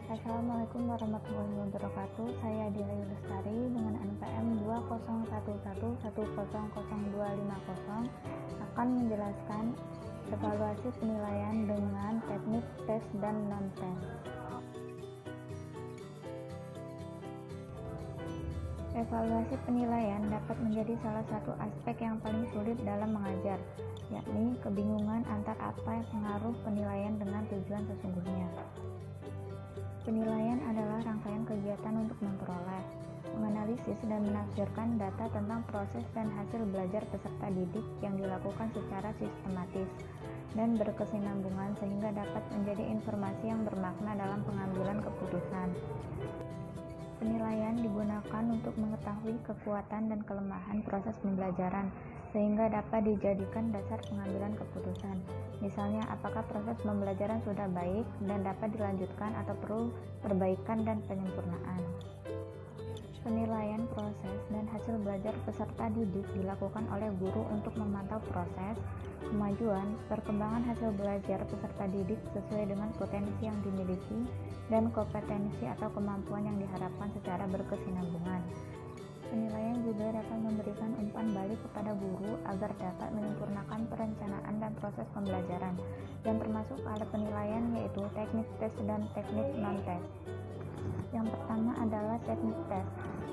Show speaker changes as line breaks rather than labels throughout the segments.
Assalamualaikum warahmatullahi wabarakatuh. Saya Diayu Lestari dengan NPM 20111002550 akan menjelaskan evaluasi penilaian dengan teknik tes dan non-tes. Evaluasi penilaian dapat menjadi salah satu aspek yang paling sulit dalam mengajar, yakni kebingungan antar apa pengaruh penilaian dengan tujuan sesungguhnya. Penilaian adalah rangkaian kegiatan untuk memperoleh, menganalisis, dan menafsirkan data tentang proses dan hasil belajar peserta didik yang dilakukan secara sistematis dan berkesinambungan sehingga dapat menjadi informasi yang bermakna dalam pengambilan keputusan. Penilaian digunakan untuk mengetahui kekuatan dan kelemahan proses pembelajaran sehingga dapat dijadikan dasar pengambilan keputusan. Misalnya, apakah proses pembelajaran sudah baik dan dapat dilanjutkan atau perlu perbaikan dan penyempurnaan. Penilaian proses dan hasil belajar peserta didik dilakukan oleh guru untuk memantau proses, kemajuan, perkembangan hasil belajar peserta didik sesuai dengan potensi yang dimiliki dan kompetensi atau kemampuan yang diharapkan secara berkesinambungan. Penilaian juga dapat memberikan umpan balik kepada guru agar dapat menyempurnakan perencanaan dan proses pembelajaran, yang termasuk alat penilaian yaitu teknik tes dan teknik non-tes. Yang pertama adalah teknik tes.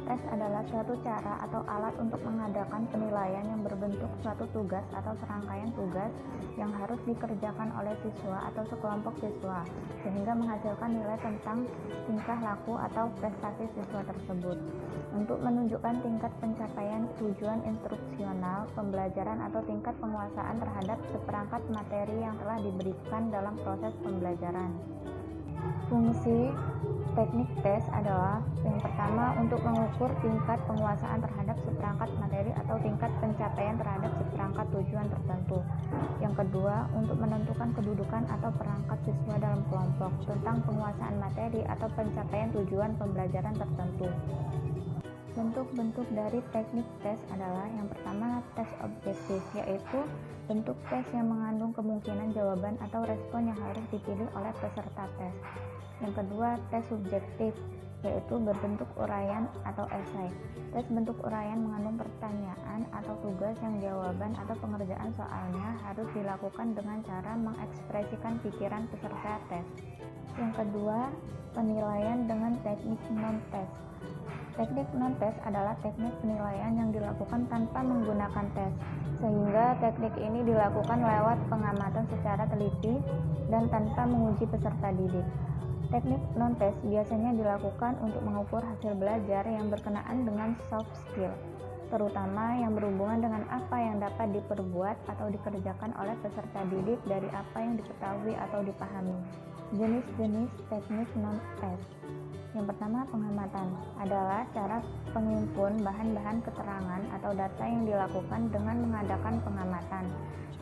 Tes adalah suatu cara atau alat untuk mengadakan penilaian yang berbentuk suatu tugas atau serangkaian tugas yang harus dikerjakan oleh siswa atau sekelompok siswa, sehingga menghasilkan nilai tentang tingkah laku atau prestasi siswa tersebut. Untuk menunjukkan tingkat pencapaian tujuan instruksional pembelajaran atau tingkat penguasaan terhadap seperangkat materi yang telah diberikan dalam proses pembelajaran. Fungsi teknik tes adalah yang pertama untuk mengukur tingkat penguasaan terhadap seperangkat materi atau tingkat pencapaian terhadap seperangkat tujuan tertentu. Yang kedua, untuk menentukan kedudukan atau perangkat siswa dalam kelompok tentang penguasaan materi atau pencapaian tujuan pembelajaran tertentu. Bentuk-bentuk dari teknik tes adalah yang pertama tes objektif, yaitu bentuk tes yang mengandung kemungkinan jawaban atau respon yang harus dipilih oleh peserta tes. Yang kedua, tes subjektif, yaitu berbentuk uraian atau esai. Tes bentuk uraian mengandung pertanyaan atau tugas yang jawaban atau pengerjaan soalnya harus dilakukan dengan cara mengekspresikan pikiran peserta tes. Yang kedua, penilaian dengan teknik non-tes. Teknik non-tes adalah teknik penilaian yang dilakukan tanpa menggunakan tes, sehingga teknik ini dilakukan lewat pengamatan secara teliti dan tanpa menguji peserta didik. Teknik non-tes biasanya dilakukan untuk mengukur hasil belajar yang berkenaan dengan soft skill, terutama yang berhubungan dengan apa yang dapat diperbuat atau dikerjakan oleh peserta didik dari apa yang diketahui atau dipahami. Jenis-jenis teknik non-tes. Yang pertama, pengamatan adalah cara pengimpun bahan-bahan keterangan atau data yang dilakukan dengan mengadakan pengamatan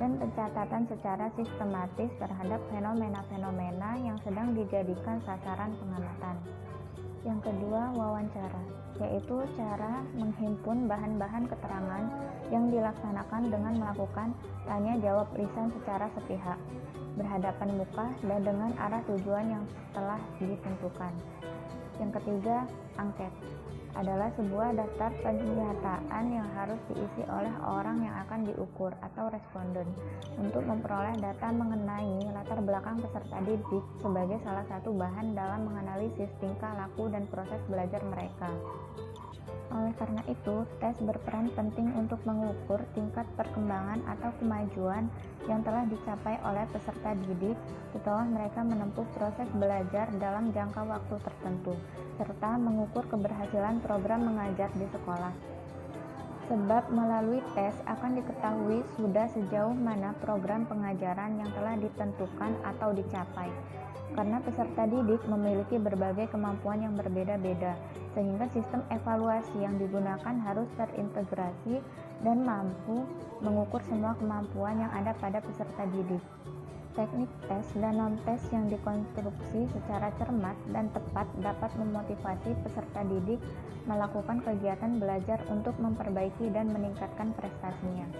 dan pencatatan secara sistematis terhadap fenomena-fenomena yang sedang dijadikan sasaran pengamatan. Yang kedua, wawancara, yaitu cara menghimpun bahan-bahan keterangan yang dilaksanakan dengan melakukan tanya jawab lisan secara sepihak, berhadapan muka, dan dengan arah tujuan yang telah ditentukan. Yang ketiga, angket adalah sebuah daftar pernyataan yang harus diisi oleh orang yang akan diukur atau responden untuk memperoleh data mengenai latar belakang peserta didik sebagai salah satu bahan dalam menganalisis tingkah laku dan proses belajar mereka. Oleh karena itu, tes berperan penting untuk mengukur tingkat perkembangan atau kemajuan yang telah dicapai oleh peserta didik setelah mereka menempuh proses belajar dalam jangka waktu tertentu, serta mengukur keberhasilan program mengajar di sekolah. Sebab melalui tes akan diketahui sudah sejauh mana program pengajaran yang telah ditentukan atau dicapai. Karena peserta didik memiliki berbagai kemampuan yang berbeda-beda, sehingga sistem evaluasi yang digunakan harus terintegrasi dan mampu mengukur semua kemampuan yang ada pada peserta didik. Teknik tes dan non-tes yang dikonstruksi secara cermat dan tepat dapat memotivasi peserta didik melakukan kegiatan belajar untuk memperbaiki dan meningkatkan prestasinya.